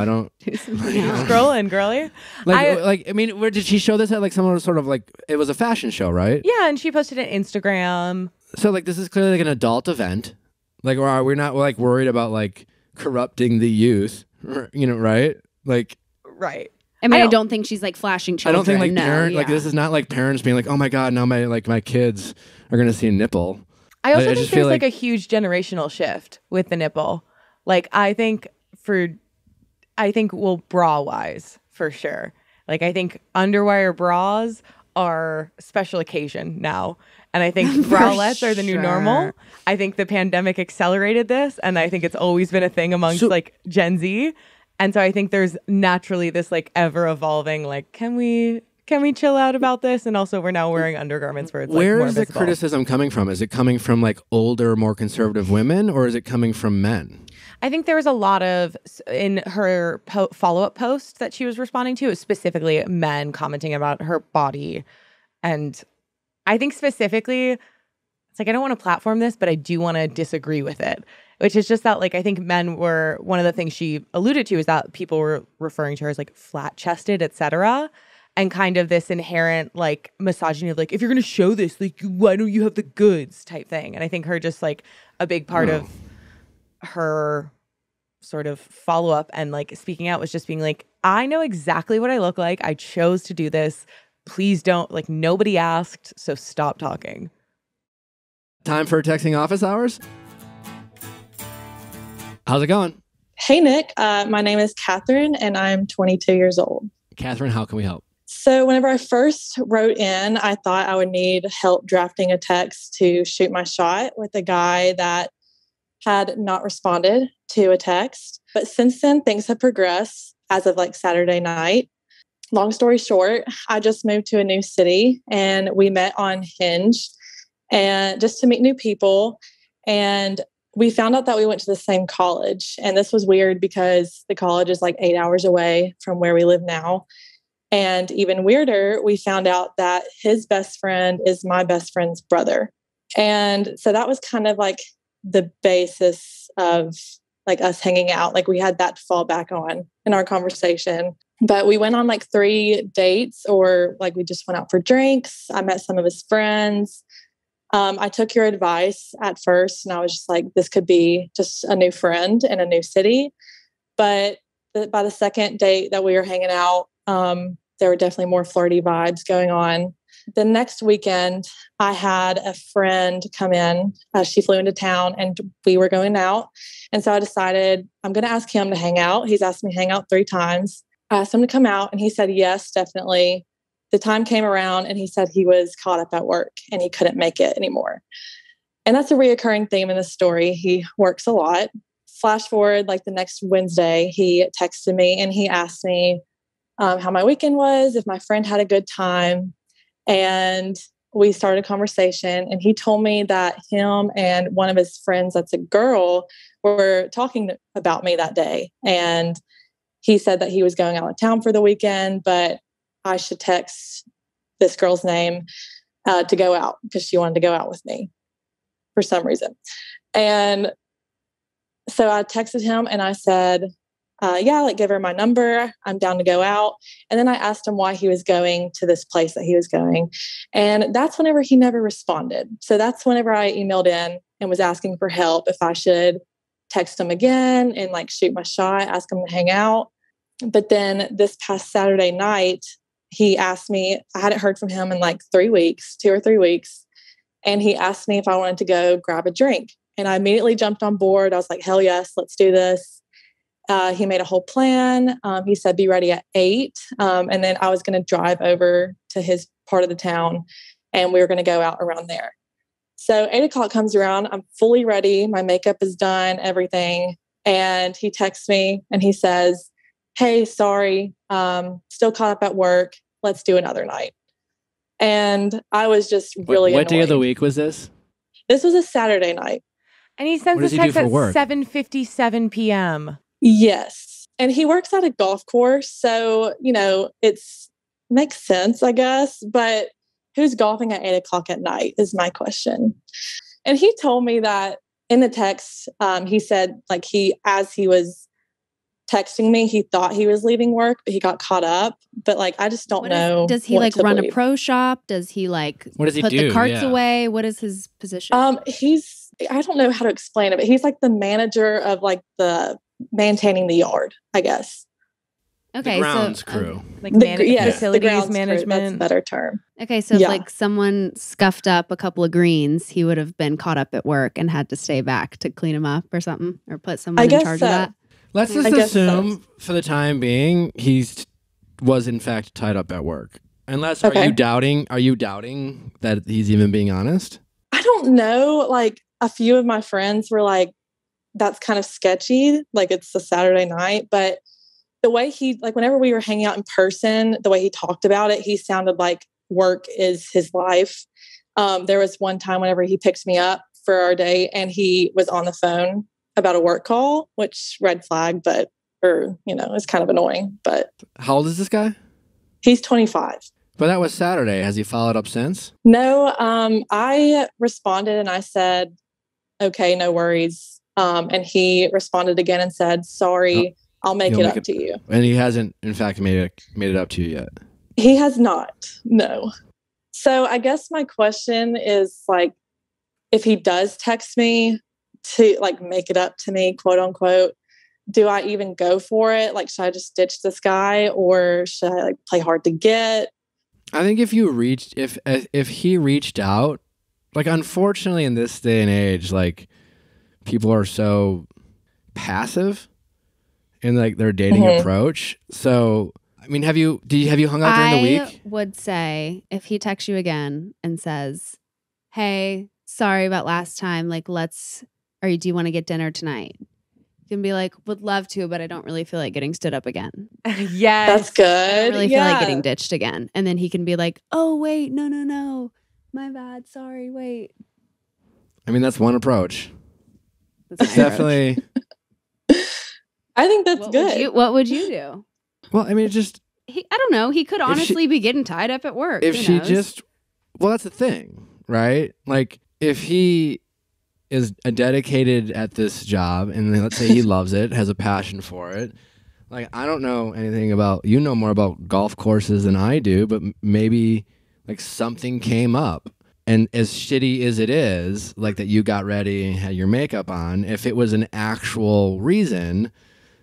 don't Do something else. Scrolling, girly. I mean, where did she show this at? Like some sort of like it was a fashion show, right? Yeah, and she posted it on Instagram. So like this is clearly like an adult event. Like we're not like worried about like corrupting the youth, you know, right? Like Right. I mean, I don't think she's like flashing I children. don't think like no, parent like yeah. this is not like parents being like, oh my god, now my kids are gonna see a nipple. I also I think just there's feel like like- a huge generational shift with the nipple. Like I think well, bra wise for sure. Like I think underwire bras are special occasion now. And I think bralettes are the new normal. sure. I think the pandemic accelerated this, and I think it's always been a thing amongst like Gen Z. And so I think there's naturally this like ever evolving like can we chill out about this? And also we're now wearing undergarments where it's like Where more is the visible. criticism coming from? Is it coming from like older, more conservative women, or is it coming from men? I think there was a lot of, in her follow-up post that she was responding to, specifically men commenting about her body. And I think specifically, it's like, I don't want to platform this, but I do want to disagree with it, which is just that, like, I think men were, one of the things she alluded to is that people were referring to her as like flat-chested, etc. And kind of this inherent like misogyny of like, if you're going to show this, like, why don't you have the goods type thing? And I think her just like a big part of her sort of follow-up and like speaking out was just being like, I know exactly what I look like. I chose to do this. Please don't, like, nobody asked, so stop talking. Time for texting office hours? How's it going? Hey, Nick. My name is Catherine, and I'm 22 years old. Catherine, how can we help? So whenever I first wrote in, I thought I would need help drafting a text to shoot my shot with a guy that had not responded to a text. But since then, things have progressed as of like Saturday night. Long story short, I just moved to a new city and we met on Hinge and just to meet new people. And we found out that we went to the same college. And this was weird because the college is like 8 hours away from where we live now. And even weirder, we found out that his best friend is my best friend's brother. And so that was kind of like the basis of like us hanging out. Like we had that to fall back on in our conversation. But we went on like 3 dates, or like we just went out for drinks. I met some of his friends. I took your advice at first and I was just like, this could be just a new friend in a new city. But by the second date that we were hanging out, there were definitely more flirty vibes going on. The next weekend, I had a friend come in. She flew into town and we were going out. And so I decided I'm going to ask him to hang out. He's asked me to hang out 3 times. I asked him to come out and he said, yes, definitely. The time came around and he said he was caught up at work and he couldn't make it anymore. And that's a reoccurring theme in the story. He works a lot. Flash forward, like the next Wednesday, he texted me and he asked me how my weekend was, if my friend had a good time. And we started a conversation and he told me that him and one of his friends, that's a girl, were talking about me that day. And he said that he was going out of town for the weekend, but I should text this girl's name to go out because she wanted to go out with me for some reason. And so I texted him and I said, yeah, like give her my number. I'm down to go out. And then I asked him why he was going to this place that he was going. And that's whenever he never responded. So that's whenever I emailed in and was asking for help if I should text him again and like shoot my shot, ask him to hang out. But then this past Saturday night, he asked me, I hadn't heard from him in like 3 weeks, 2 or 3 weeks. And he asked me if I wanted to go grab a drink. And I immediately jumped on board. I was like, hell yes, let's do this. He made a whole plan. He said, be ready at 8. And then I was going to drive over to his part of the town and we were going to go out around there. So 8 o'clock comes around. I'm fully ready. My makeup is done, everything. And he texts me and he says, hey, sorry, still caught up at work. Let's do another night. And I was just really What day of annoyed. the week was this? This was a Saturday night. And he sends What this does he do text for at work? 7:57 p.m. Yes. And he works at a golf course. So, it's makes sense, I guess. But who's golfing at 8 o'clock at night is my question. And he told me that in the text, he said, like, as he was texting me, he thought he was leaving work, but he got caught up. But like, I just don't know. Does he what like to run a believe. pro shop? Does he like What does he put do? the carts Yeah. away? What is his position? I don't know how to explain it, but he's like the manager of like the maintaining the yard, I guess. Okay, The grounds so crew. Like Yes, facilities the grounds crew, management. that's a better term. okay, so Yeah. if like someone scuffed up a couple of greens, he would have been caught up at work and had to stay back to clean them up or something, or put someone I in guess charge so. of that. Let's just I guess assume for the time being he was in fact tied up at work. Unless Okay. Are you doubting that he's even being honest? I don't know. Like a few of my friends were like, that's kind of sketchy. Like it's a Saturday night, but the way whenever we were hanging out in person, the way he talked about it, he sounded like work is his life. There was one time whenever he picked me up for our date and he was on the phone about a work call, which red flag, it's kind of annoying, but How old is this guy? he's 25. But that was Saturday. Has he followed up since? No, I responded and I said, okay, no worries. And he responded again and said, sorry, I'll make He'll it make up to you. And he hasn't, in fact, made it up to you yet. He has not. No. So I guess my question is like, if he does text me to like make it up to me, quote unquote, do I even go for it? Like, should I just ditch this guy or should I like play hard to get? I think if he reached out, like unfortunately in this day and age, like people are so passive in like their dating approach. So I mean, have you hung out during the I week? would say if he texts you again and says, hey, sorry about last time, like do you want to get dinner tonight? You can be like, would love to, but I don't really feel like getting stood up again. Yes. That's good. I don't really feel Yeah. like getting ditched again. And then he can be like, oh, wait, no. My bad. Sorry, wait. I mean, that's one approach. That's my approach. Definitely. I think that's What good. what would you do? Well, I mean, it just I don't know. He could If she- honestly be getting tied up at work. if Who she knows? just, well, that's the thing, right? Like if he is dedicated at this job and then let's say he loves it, has a passion for it. Like, I don't know anything about, you know more about golf courses than I do, but maybe like something came up. And as shitty as it is, like that you got ready and had your makeup on, if it was an actual reason,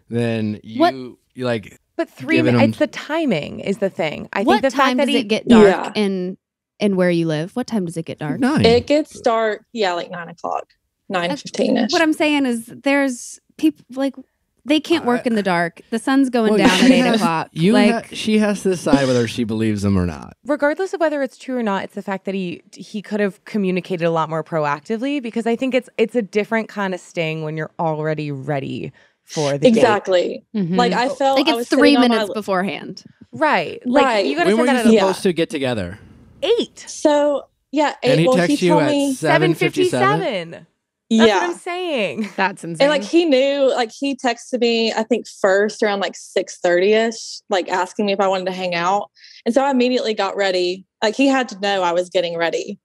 then you like, But 3 Giving him- minutes, it's the timing is the thing. I what think the time fact that does he it get dark Yeah. in where you live? What time does it get dark? 9. It gets dark, like 9 o'clock, 9:15ish. What I'm saying is there's people like they can't work in the dark. The sun's going Well, down at she 8 has- o'clock. You Like she has to decide whether she believes him or not. regardless of whether it's true or not, it's the fact that he could have communicated a lot more proactively, because I think it's a different kind of sting when you're already ready for the date. Exactly. Mhm. Like I felt like I it's was 3 sitting on minutes my, beforehand. Right. Like Right. you gotta When say were you that at supposed to get together? 8. So yeah, And he well, texts he you told at me 7:57. 7:57. That's yeah. what I'm saying. That's insane. And like he knew, like he texted me, I think first around like 6:30ish, like asking me if I wanted to hang out. And so I immediately got ready. Like he had to know I was getting ready.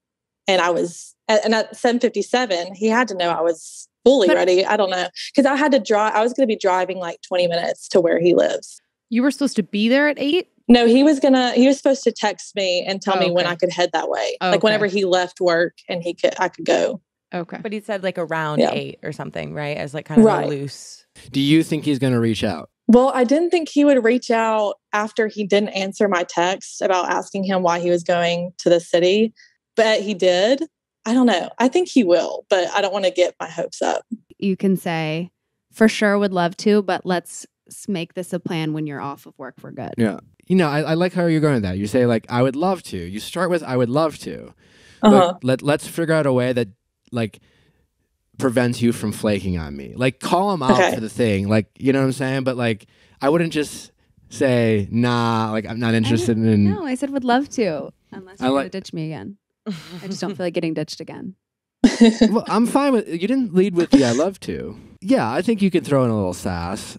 And and at 7:57, he had to know I was fully ready. I don't know. Cause I had to drive, I was going to be driving like 20 minutes to where he lives. You were supposed to be there at 8? No, he was supposed to text me and tell me when okay. I could head that way. Oh, Like okay. whenever he left work and I could go. Okay. But he said like around Yeah. 8 or something, right? As like kind of Right. a loose. Do you think he's going to reach out? Well, I didn't think he would reach out after he didn't answer my text about asking him why he was going to the city, but he did. I don't know. I think he will, but I don't want to get my hopes up. You can say, for sure would love to, but let's make this a plan when you're off of work for good. Yeah. You know, I like how you're going with that. You say like, I would love to. You start with, I would love to. Uh-huh. But let's figure out a way that like prevents you from flaking on me. Like call him out Okay. for the thing. Like, you know what I'm saying? But like, I wouldn't just say, nah, like I'm not interested in. No, I said would love to, unless I you're like- going to ditch me again. I just don't feel like getting ditched again. Well, I'm fine with, you didn't lead with the I love to. Yeah, I think you can throw in a little sass.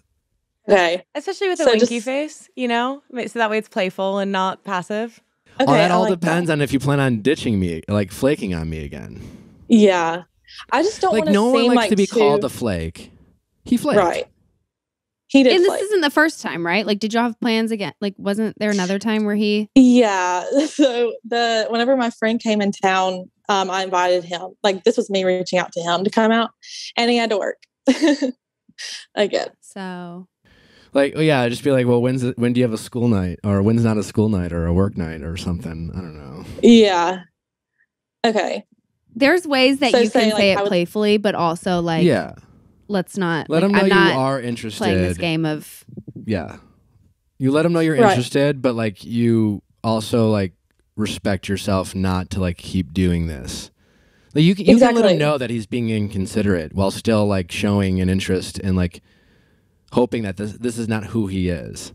Okay. Especially with a So winky just- face, you know? So that way it's playful and not passive. Okay. That I all like depends that. on if you plan on ditching me, like flaking on me again. Yeah. I just don't Like want to no one seem likes like to be too... called a flake. He flaked. Right. He did And flake. this isn't the first time, right? Like, did y'all have plans again? Like, wasn't there another time where he? Yeah. So whenever my friend came in town, I invited him. Like this was me reaching out to him to come out, and he had to work again. So Like, oh yeah, just be like, well, when do you have a school night, or when's not a school night or a work night or something? I don't know. Yeah. Okay. there's ways that So you say, can like, say I it would- playful, but also like, Yeah, let's not. let like, him know I'm you not are interested. playing this game of. Yeah, you let him know you're Right. interested, but like you also like respect yourself not to like keep doing this. Like you can let Exactly. him know that he's being inconsiderate while still like showing an interest and like hoping that this is not who he is.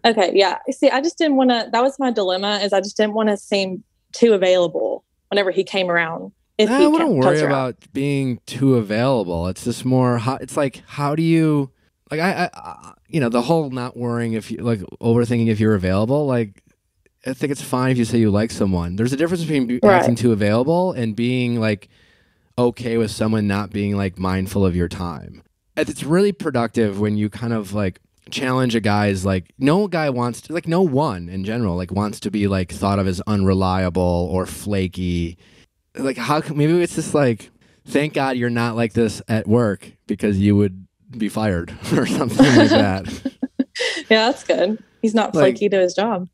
Okay. Yeah. See, I just didn't want to. That was my dilemma. Is I just didn't want to seem too available whenever he came around. If I he wouldn't comes worry around. about being too available. It's just more. It's like, how do you like? I you know, the whole not worrying if you like overthinking if you're available. Like, I think it's fine if you say you like someone. There's a difference between Right. acting too available and being like okay with someone not being like mindful of your time. It's really productive when you kind of like challenge a guy's like no guy wants to like no one in general like wants to be like thought of as unreliable or flaky. Like how maybe it's just like thank God you're not like this at work because you would be fired or something like that. Yeah, that's good. He's not Like- flaky to his job.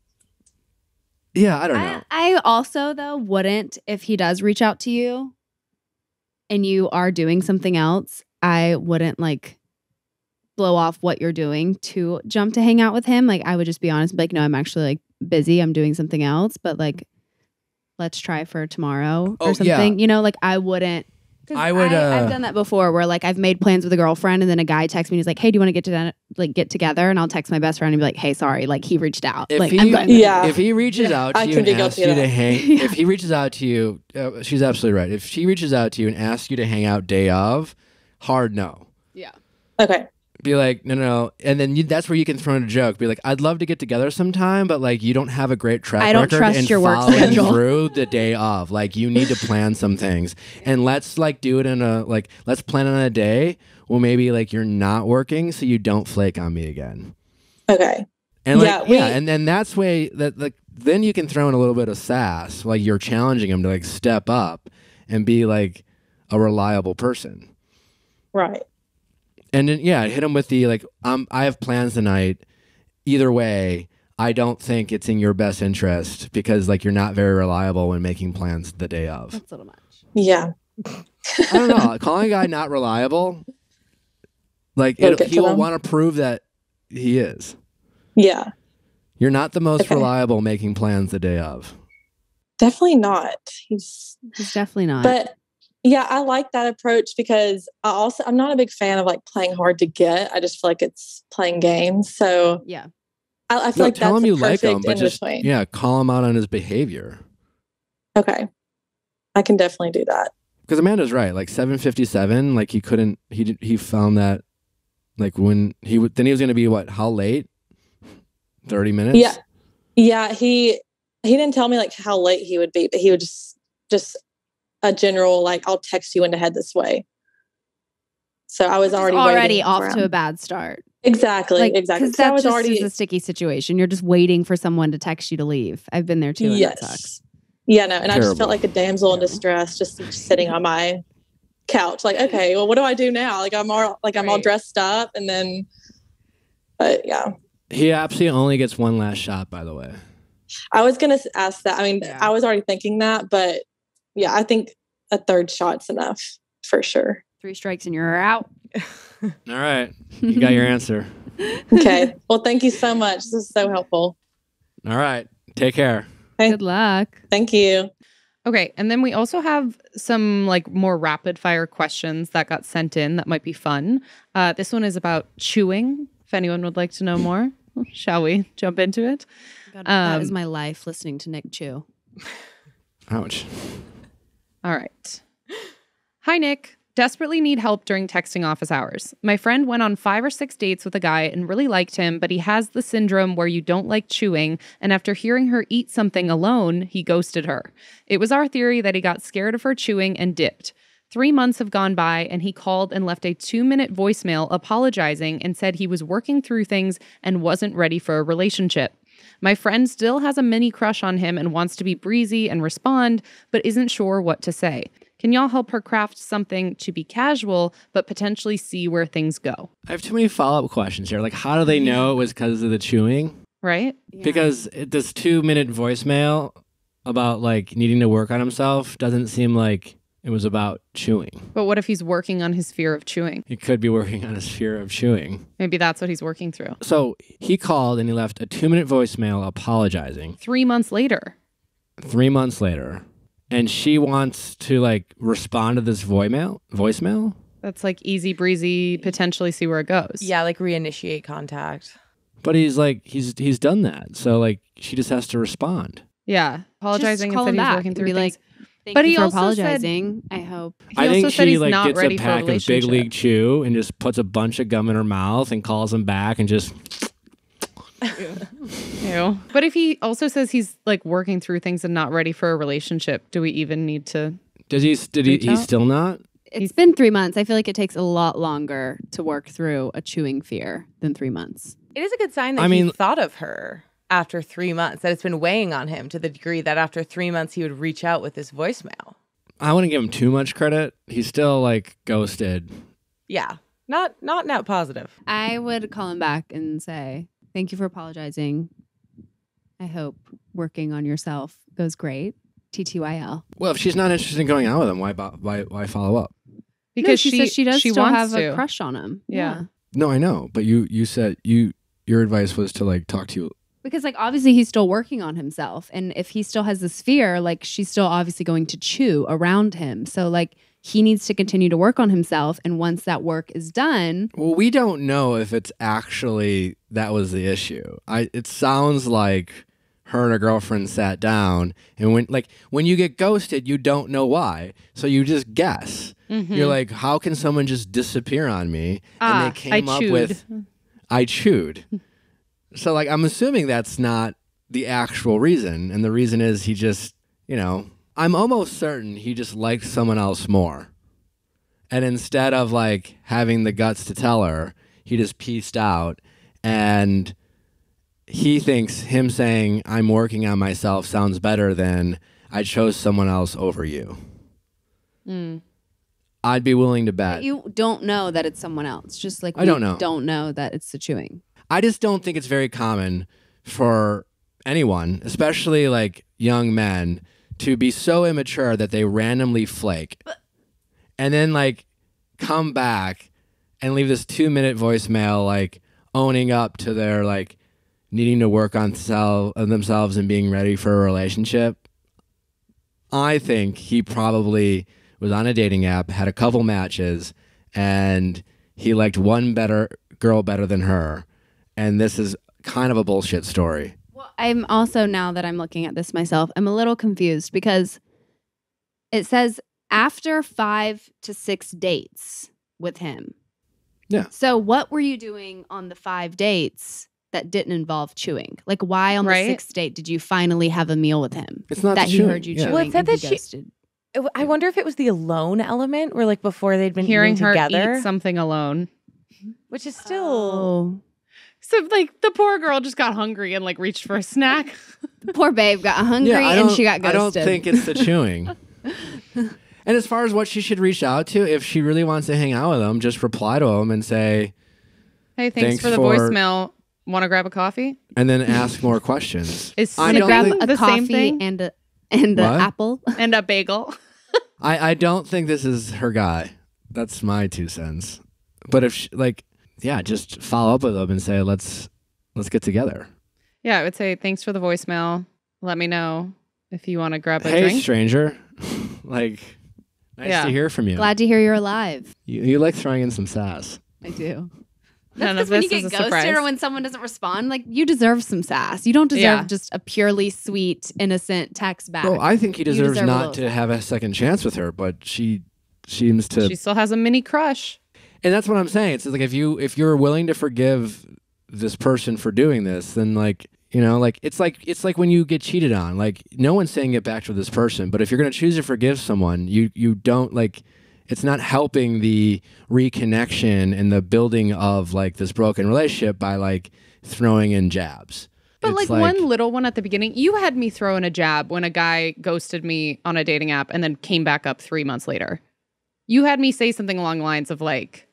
Yeah, I don't know. I also though wouldn't if he does reach out to you, and you are doing something else. I wouldn't like blow off what you're doing to jump to hang out with him. Like I would just be honest, and be like, no, I'm actually like busy. I'm doing something else, but like, let's try for tomorrow Oh, or something. yeah. You know, like I wouldn't. 'Cause I would, I've done that before, where like I've made plans with a girlfriend, and then a guy texts me. And he's like, "Hey, do you want to get together?" And I'll text my best friend and be like, "Hey, sorry, like he reached out. If like he- I'm going with Yeah. If he reaches out to I you can and be asks guilty of you to that. hang, Yeah. if he reaches out to you, she's absolutely right. If she reaches out to you and asks you to hang out day of, hard no. Okay. Be like, no. And then that's where you can throw in a joke. Be like, I'd love to get together sometime, but like you don't have a great track I don't record trust in your work following schedule. through the day of. Like you need to plan some things. And let's like do it in a like let's plan on a day where maybe like you're not working so you don't flake on me again. Okay. And like Yeah, and then that's way that like then you can throw in a little bit of sass, like you're challenging him to like step up and be like a reliable person. Right. And then hit him with the like I have plans tonight. Either way, I don't think it's in your best interest because like you're not very reliable when making plans the day of. That's a little much. Yeah. I don't know. Calling a guy not reliable, like It'll get he to will them. want to prove that he is. Yeah. You're not the most Okay. reliable making plans the day of. Definitely not. He's He's definitely not. but yeah, I like that approach because I'm not a big fan of like playing hard to get. I just feel like it's playing games. So yeah. I feel No, like tell that's him a you like him, perfect but in just between. call him out on his behavior. Okay. I can definitely do that. Because Amanda's right. Like 7:57, like he found that like when then he was going to be what? How late? 30 minutes? Yeah. Yeah, he didn't tell me like how late he would be, but he would just a general like I'll text you when to head this way. So I was Which is already already waiting off for to him. a bad start. Exactly. Exactly. Because So I that was just already is a sticky situation. You're just waiting for someone to text you to leave. I've been there too, and that sucks. Yeah, no, and I just Terrible. felt like a damsel in Terrible. distress, just sitting on my couch. Like, okay, well, what do I do now? Like, I'm all Right. dressed up, and then, but yeah, He absolutely only gets one last shot, by the way. I was gonna ask that. I mean, Yeah. I was already thinking that, but yeah, I think a third shot's enough for sure. 3 strikes and you're out. All right. You got your answer. Okay. Well, thank you so much. This is so helpful. All right. Take care. Good luck. Thank you. Okay, and then we also have some like more rapid fire questions that got sent in that might be fun. This one is about chewing. If anyone would like to know more, shall we jump into it? God, that is my life, listening to Nick chew. Ouch. All right. Hi, Nick. Desperately need help during texting office hours. My friend went on 5 or 6 dates with a guy and really liked him, but he has the syndrome where you don't like chewing, and after hearing her eat something alone, he ghosted her. It was our theory that he got scared of her chewing and dipped. 3 months have gone by, and he called and left a 2-minute voicemail apologizing and said he was working through things and wasn't ready for a relationship. My friend still has a mini crush on him and wants to be breezy and respond, but isn't sure what to say. Can y'all help her craft something to be casual, but potentially see where things go? I have too many follow-up questions here. Like, how do they know it was because of the chewing? Right? Yeah. Because this 2-minute voicemail about like needing to work on himself doesn't seem like it was about chewing. But what if he's working on his fear of chewing? He could be working on his fear of chewing. Maybe that's what he's working through. So he called and he left a 2-minute voicemail apologizing. 3 months later. 3 months later. And she wants to like respond to this voicemail. That's like easy breezy, potentially see where it goes. Yeah, like reinitiate contact. But he's like, he's done that. So like she just has to respond. Yeah. Apologizing Just call and him said he's back working and through be things. like, Thank But you he for also apologizing. I hope. He I also think said she he's like not gets ready a for pack of Big relationship. League Chew and just puts a bunch of gum in her mouth and calls him back and just. Ew. But if he also says he's like working through things and not ready for a relationship, do we even need to? Did he? Reach out? He's still not. It's been 3 months. I feel like it takes a lot longer to work through a chewing fear than 3 months. It is a good sign that I mean- he thought of her after 3 months, that it's been weighing on him to the degree that after 3 months he would reach out with this voicemail. I wouldn't give him too much credit. He's still like ghosted. Yeah, not net positive. I would call him back and say, thank you for apologizing. I hope working on yourself goes great. TTYL. Well, if she's not interested in going out with him, why follow up? Because she says she does still wants have to. a crush on him. Yeah. No, I know, but you said your advice was to like talk to you. Because like obviously he's still working on himself. And if he still has this fear, like she's still obviously going to chew around him. So like he needs to continue to work on himself. And once that work is done. Well, we don't know if it's actually that was the issue. It sounds like her and her girlfriend sat down, and when you get ghosted, you don't know why, so you just guess. Mm-hmm. You're like, how can someone just disappear on me? And they came up with, I chewed. So like, I'm assuming that's not the actual reason, and the reason is he just, I'm almost certain he just liked someone else more, and instead of like having the guts to tell her, he just pieced out. And he thinks him saying, I'm working on myself sounds better than I chose someone else over you. Mm. I'd be willing to bet. You don't know that it's someone else. Just like I don't know. Don't know that it's the chewing. I just don't think it's very common for anyone, especially like young men, to be so immature that they randomly flake and then like come back and leave this 2-minute voicemail like owning up to their like needing to work on themselves and being ready for a relationship. I think he probably was on a dating app, had a couple matches, and he liked one girl better than her. And this is kind of a bullshit story. Well, I'm also, now that I'm looking at this myself, I'm a little confused because it says after 5 to 6 dates with him. Yeah. So what were you doing on the 5 dates that didn't involve chewing? Like why on the 6th date did you finally have a meal with him? It's not that the he chewing. heard you Yeah. chewing Well, it said and that he she- ghosted. I wonder if it was the alone element where like before they'd been Hearing eating her together, eat something alone. which is still Oh. So like the poor girl just got hungry and like reached for a snack. The poor babe got hungry I and don't- she got ghosted. I don't think it's the chewing. And as far as what she should reach out to, if she really wants to hang out with him, just reply to him and say, Hey, Thanks thanks for the for- voicemail. Want to grab a coffee? and then ask more questions. Is I to don't grab think- a the same coffee thing? and an What? apple. And a bagel. I don't think this is her guy. That's my 2 cents. But if just follow up with them and say, let's get together. Yeah, I would say thanks for the voicemail. Let me know if you want to grab a Hey, drink. stranger. Nice to hear from you. Glad to hear you're alive. You like throwing in some sass. I do. None That's of when this you is get a ghosted surprise. or when someone doesn't respond, like you deserve some sass. You don't deserve Yeah. just a purely sweet, innocent text back. Well, I think he deserves deserve a not little to sass. have a second chance with her, but she seems to. She still has a mini crush. And that's what I'm saying. It's like if you're willing to forgive this person for doing this, then it's like when you get cheated on. Like no one's saying get back to this person, but if you're gonna choose to forgive someone, you don't like. It's not helping the reconnection and the building of like this broken relationship by like throwing in jabs. But It's like one little one at the beginning, you had me throw in a jab when a guy ghosted me on a dating app and then came back up 3 months later. You had me say something along the lines of like,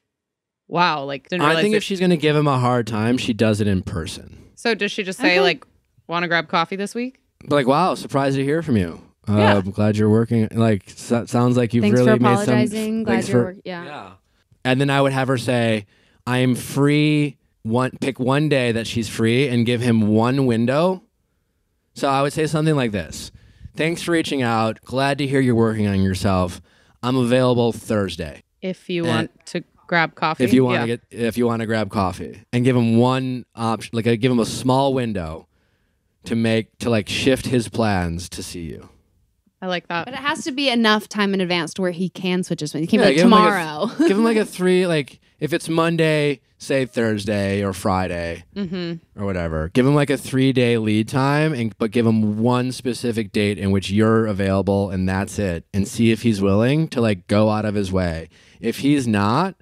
wow, like didn't realize I think that- if she's gonna give him a hard time, she does it in person. So does she just say like, want to grab coffee this week? But like, wow, surprised to hear from you. Yeah. I'm glad you're working. Like, sounds like you've Thanks really for made some. apologizing. Glad thanks you're for- working. Yeah. And then I would have her say, I am free. Pick one day that she's free and give him one window. So I would say something like this. Thanks for reaching out. Glad to hear you're working on yourself. I'm available Thursday. If you want to grab coffee. If you want to grab coffee, and give him one option, like give him a small window to shift his plans to see you. I like that. But it has to be enough time in advance to where he can switch his mind. He can't be like give him tomorrow. give him like a 3, like if it's Monday, say Thursday or Friday or whatever. Give him like a 3-day lead time, but give him one specific date in which you're available, and that's it. And see if he's willing to like go out of his way. If he's not,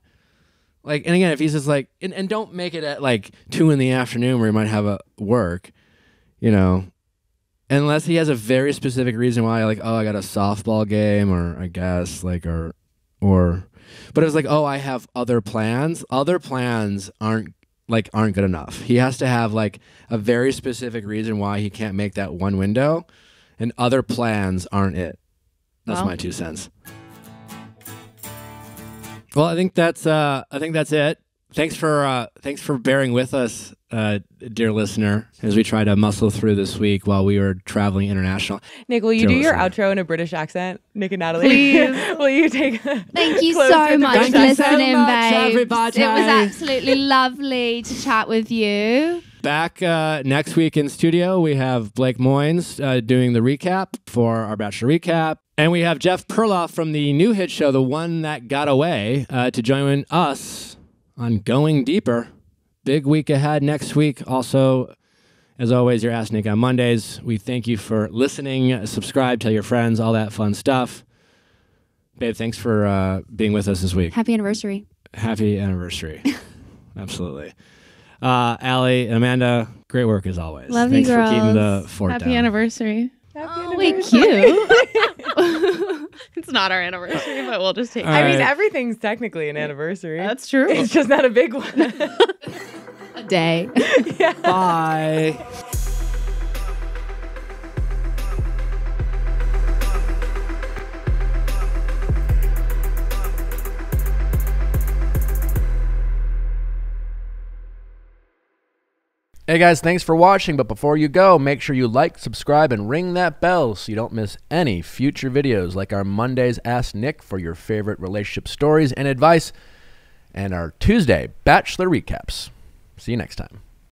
like, and again, if he's just like, and don't make it at like 2 p.m. where he might have a work, unless he has a very specific reason why, like, oh, I got a softball game, or I guess like, or, but it was like, oh, I have other plans. Other plans aren't good enough. He has to have like a very specific reason why he can't make that one window, and other plans aren't it. That's my 2 cents. Well, I think that's it. Thanks for bearing with us, dear listener, as we try to muscle through this week while we were traveling international. Nick, will you Dear do your listener. outro in a British accent? Nick and Natalie. Please. Will you take Thank you close so to the much British for Thank you so listening, much, babes. everybody. It was absolutely lovely to chat with you. Back next week in studio, we have Blake Moynes doing the recap for our Bachelor Recap. And we have Jeff Perloff from the new hit show, The One That Got Away, to join us on Going Deeper. Big week ahead next week. Also, as always, you're Ask Nick on Mondays. We thank you for listening. Subscribe, tell your friends, all that fun stuff. Babe, thanks for being with us this week. Happy anniversary. Happy anniversary. Absolutely. Allie and Amanda, great work as always. Love you, Thanks for keeping the girls. fort Happy down. anniversary. Oh, wait, cute. It's not our anniversary, but we'll just take it. I mean, Alright. everything's technically an anniversary. That's true. It's just not a big one. A day. Bye. Hey guys, thanks for watching, but before you go, make sure you like, subscribe, and ring that bell so you don't miss any future videos like our Mondays Ask Nick for your favorite relationship stories and advice, and our Tuesday Bachelor Recaps. See you next time.